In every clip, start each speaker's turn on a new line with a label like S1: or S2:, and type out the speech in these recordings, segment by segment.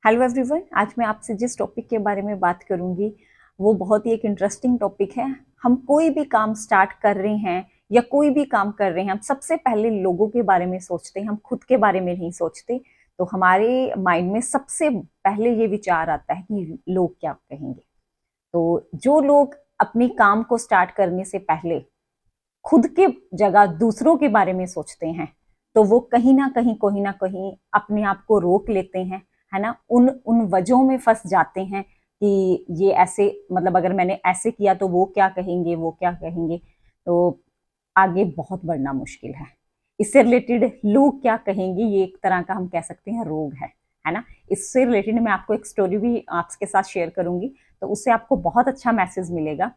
S1: Hello everyone, आज मैं आपसे जिस टॉपिक के बारे में बात करूंगी वो बहुत ही एक इंटरेस्टिंग टॉपिक है। हम कोई भी काम स्टार्ट कर रहे हैं या कोई भी काम कर रहे हैं, हम सबसे पहले लोगों के बारे में सोचते हैं, हम खुद के बारे में नहीं सोचते। तो हमारे माइंड में सबसे पहले ये विचार आता है कि लोग क्या कहेंगे। तो जो लोग अपनी काम को स्टार्ट करने से पहले खुद के जगह दूसरों के बारे में सोचते हैं, तो वो कहीं ना कहीं अपने आप को रोक लेते हैं, है ना। उन उन वजहों में फंस जाते हैं कि ये ऐसे, मतलब अगर मैंने ऐसे किया तो वो क्या कहेंगे, वो क्या कहेंगे। तो आगे बहुत बढ़ना मुश्किल है। इससे रिलेटेड लोग क्या कहेंगे, ये एक तरह का हम कह सकते हैं रोग है ना। इससे रिलेटेड मैं आपको एक स्टोरी भी आपके साथ शेयर करूंगी, तो उससे आपको बहुत अच्छा मैसेज मिलेगा।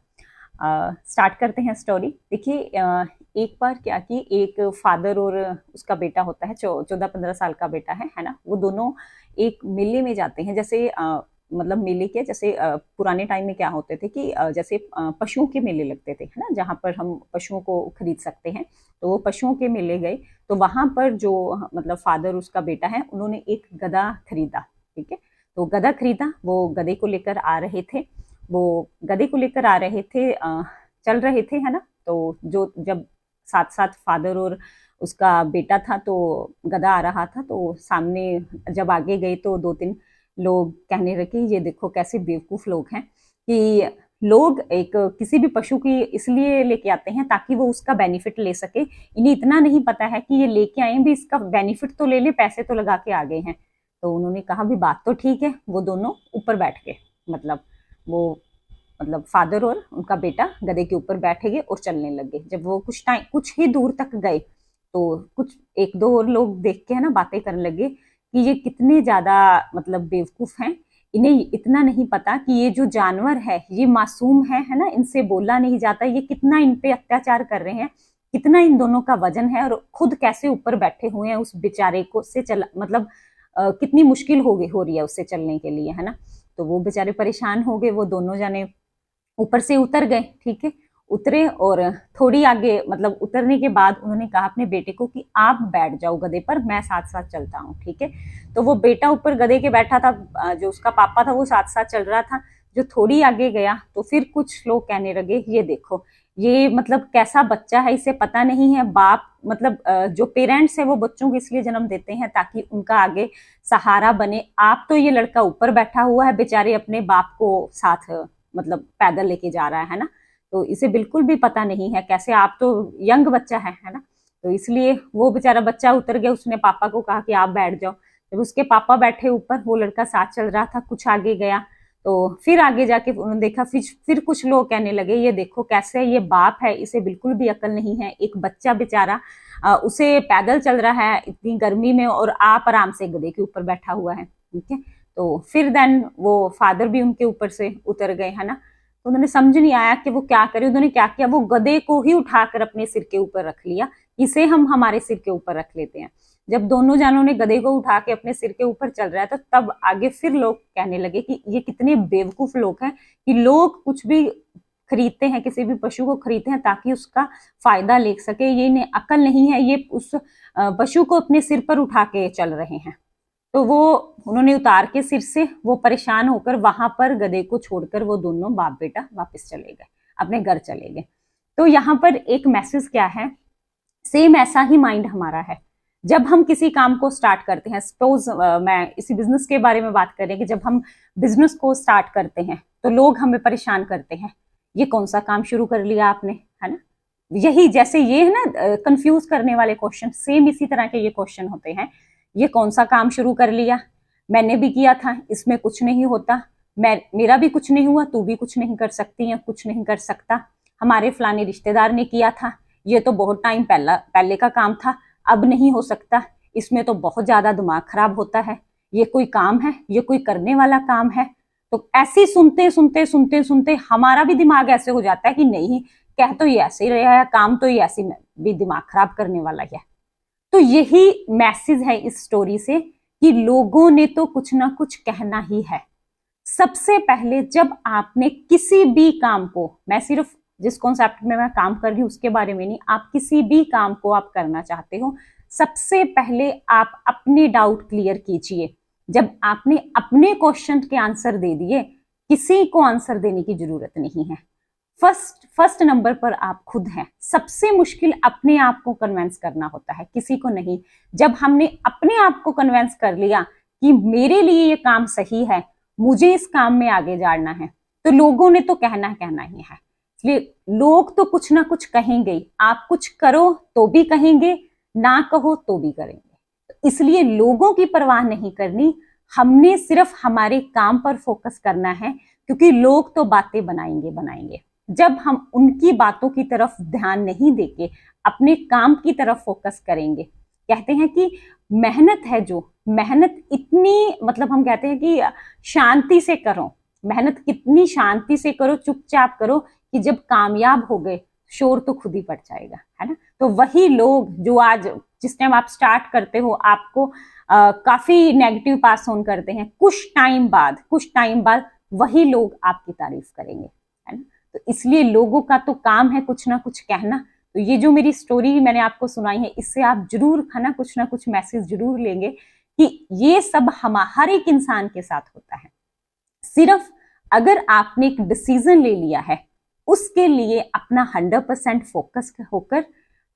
S1: स्टार्ट करते हैं स्टोरी। देखिए, एक बार क्या कि एक फादर और उसका बेटा होता है, 14-15 साल का बेटा है ना। वो दोनों एक मेले में जाते हैं। जैसे मतलब मेले के जैसे पुराने टाइम में क्या होते थे कि जैसे पशुओं के मेले लगते थे, है ना, जहाँ पर हम पशुओं को खरीद सकते हैं। तो वो पशुओं के मेले गए, तो वहां पर जो मतलब फादर उसका बेटा है, उन्होंने एक गधा खरीदा। ठीक है, तो गधा खरीदा, वो गधे को लेकर आ रहे थे। वो गधे को लेकर आ रहे थे, चल रहे थे, है ना। तो जो जब साथ साथ फादर और उसका बेटा था, तो गधा आ रहा था, तो सामने जब आगे गए तो 2-3 लोग कहने लगे, ये देखो कैसे बेवकूफ लोग हैं कि लोग एक किसी भी पशु की इसलिए लेके आते हैं ताकि वो उसका बेनिफिट ले सके। इन्हें इतना नहीं पता है कि ये लेके आए भी इसका बेनिफिट तो ले ले, पैसे तो लगा के आ गए हैं। तो उन्होंने कहा भी बात तो ठीक है। वो दोनों ऊपर बैठ गए, वो मतलब फादर और उनका बेटा गधे के ऊपर बैठ गए और चलने लगे। जब वो कुछ ही दूर तक गए, तो कुछ 1-2 और लोग देख के, है ना, बातें करने लगे कि ये कितने ज्यादा मतलब बेवकूफ हैं। इन्हें इतना नहीं पता कि ये जो जानवर है ये मासूम है ना, इनसे बोला नहीं जाता। ये कितना इन पे अत्याचार कर रहे हैं, कितना इन दोनों का वजन है, और खुद कैसे ऊपर बैठे हुए हैं उस बेचारे को से चला, मतलब कितनी मुश्किल हो रही है उससे चलने के लिए, है ना। तो वो बेचारे परेशान हो गए। वो दोनों जाने ऊपर से उतर गए। ठीक है, उतरे और थोड़ी आगे, मतलब उतरने के बाद उन्होंने कहा अपने बेटे को कि आप बैठ जाओ गधे पर, मैं साथ साथ चलता हूँ। ठीक है, तो वो बेटा ऊपर गधे के बैठा था, जो उसका पापा था वो साथ साथ चल रहा था। जो थोड़ी आगे गया तो फिर कुछ लोग कहने लगे, ये देखो ये मतलब कैसा बच्चा है, इसे पता नहीं है बाप, मतलब जो पेरेंट्स है वो बच्चों को इसलिए जन्म देते हैं ताकि उनका आगे सहारा बने। आप तो ये लड़का ऊपर बैठा हुआ है बेचारे अपने बाप को साथ मतलब पैदल लेके जा रहा है ना। तो इसे बिल्कुल भी पता नहीं है कैसे, आप तो यंग बच्चा है ना। तो इसलिए वो बेचारा बच्चा उतर गया। उसने पापा को कहा कि आप बैठ जाओ। जब उसके पापा बैठे ऊपर, वो लड़का साथ चल रहा था। कुछ आगे गया तो फिर आगे जाके उन्होंने देखा, फिर कुछ लोग कहने लगे, ये देखो कैसे ये बाप है, इसे बिल्कुल भी अकल नहीं है। एक बच्चा बेचारा उसे पैदल चल रहा है इतनी गर्मी में, और आप आराम से गधे के ऊपर बैठा हुआ है। ठीक है, तो फिर देन वो फादर भी उनके ऊपर से उतर गए, है ना। तो उन्होंने समझ नहीं आया कि वो क्या करे। उन्होंने क्या किया, वो गधे को ही उठाकर अपने सिर के ऊपर रख लिया। इसे हम हमारे सिर के ऊपर रख लेते हैं। जब दोनों जानों ने गधे को उठा के अपने सिर के ऊपर चल रहा है, तो तब आगे फिर लोग कहने लगे कि ये कितने बेवकूफ लोग हैं कि लोग कुछ भी खरीदते हैं, किसी भी पशु को खरीदते हैं ताकि उसका फायदा ले सके। ये इन्हें अकल नहीं है, ये उस पशु को अपने सिर पर उठा के चल रहे हैं। तो वो उन्होंने उतार के सिर से, वो परेशान होकर वहां पर गधे को छोड़कर वो दोनों बाप बेटा वापस चले गए, अपने घर चले गए। तो यहाँ पर एक मैसेज क्या है, सेम ऐसा ही माइंड हमारा है। जब हम किसी काम को स्टार्ट करते हैं, सपोज मैं इसी बिजनेस के बारे में बात करें कि जब हम बिजनेस को स्टार्ट करते हैं तो लोग हमें परेशान करते हैं, ये कौन सा काम शुरू कर लिया आपने, है ना। यही जैसे ये है ना कंफ्यूज करने वाले क्वेश्चन, सेम इसी तरह के ये क्वेश्चन होते हैं। ये कौन सा काम शुरू कर लिया, मैंने भी किया था, इसमें कुछ नहीं होता, मेरा भी कुछ नहीं हुआ, तू भी कुछ नहीं कर सकती है, कुछ नहीं कर सकता, हमारे फलाने रिश्तेदार ने किया था, ये तो बहुत टाइम पहले का काम था, अब नहीं हो सकता, इसमें तो बहुत ज्यादा दिमाग खराब होता है, ये कोई काम है, ये कोई करने वाला काम है। तो ऐसे सुनते सुनते सुनते सुनते हमारा भी दिमाग ऐसे हो जाता है कि नहीं, कह तो ये ऐसे ही रहा है, काम तो ये ऐसे भी दिमाग खराब करने वाला है। तो यही मैसेज है इस स्टोरी से कि लोगों ने तो कुछ ना कुछ कहना ही है। सबसे पहले जब आपने किसी भी काम को, मैं सिर्फ जिस कॉन्सेप्ट में मैं काम कर रही हूं उसके बारे में नहीं, आप किसी भी काम को आप करना चाहते हो, सबसे पहले आप अपने डाउट क्लियर कीजिए जब आपने अपने क्वेश्चन के आंसर दे दिए, किसी को आंसर देने की जरूरत नहीं है। फर्स्ट नंबर पर आप खुद हैं। सबसे मुश्किल अपने आप को कन्विंस करना होता है, किसी को नहीं। जब हमने अपने आप को कन्विंस कर लिया कि मेरे लिए ये काम सही है, मुझे इस काम में आगे जाना है, तो लोगों ने तो कहना ही है। इसलिए लोग तो कुछ ना कुछ कहेंगे ही। आप कुछ करो तो भी कहेंगे, ना कहो तो भी करेंगे। तो इसलिए लोगों की परवाह नहीं करनी, हमने सिर्फ हमारे काम पर फोकस करना है, क्योंकि लोग तो बातें बनाएंगे। जब हम उनकी बातों की तरफ ध्यान नहीं देके अपने काम की तरफ फोकस करेंगे, कहते हैं कि मेहनत है जो, मेहनत इतनी, मतलब हम कहते हैं कि शांति से करो, मेहनत कितनी शांति से करो, चुपचाप करो, कि जब कामयाब हो गए शोर तो खुद ही पड़ जाएगा, है ना। तो वही लोग जो आज, जिस टाइम आप स्टार्ट करते हो, आपको काफी नेगेटिव पास ऑन करते हैं, कुछ टाइम बाद वही लोग आपकी तारीफ करेंगे, है ना। तो इसलिए लोगों का तो काम है कुछ ना कुछ कहना। तो ये जो मेरी स्टोरी मैंने आपको सुनाई है, इससे आप जरूर, है ना, कुछ ना कुछ मैसेज जरूर लेंगे कि ये सब हर एक इंसान के साथ होता है। सिर्फ अगर आपने एक डिसीजन ले लिया है, उसके लिए अपना 100% फोकस होकर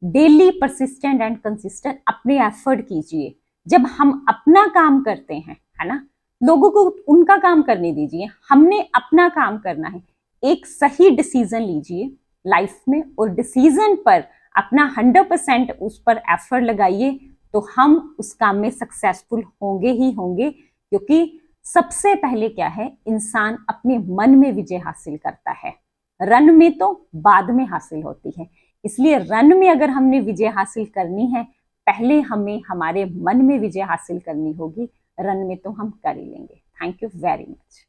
S1: डेली परसिस्टेंट एंड कंसिस्टेंट अपने एफर्ट कीजिए। जब हम अपना काम करते हैं, है ना, लोगों को उनका काम करने दीजिए, हमने अपना काम करना है। एक सही डिसीजन लीजिए लाइफ में, और डिसीजन पर अपना 100% उस पर एफर्ट लगाइए, तो हम उस काम में सक्सेसफुल होंगे ही होंगे। क्योंकि सबसे पहले क्या है, इंसान अपने मन में विजय हासिल करता है, रन में तो बाद में हासिल होती है। इसलिए रन में अगर हमने विजय हासिल करनी है, पहले हमें हमारे मन में विजय हासिल करनी होगी, रन में तो हम कर ही लेंगे। Thank you very much.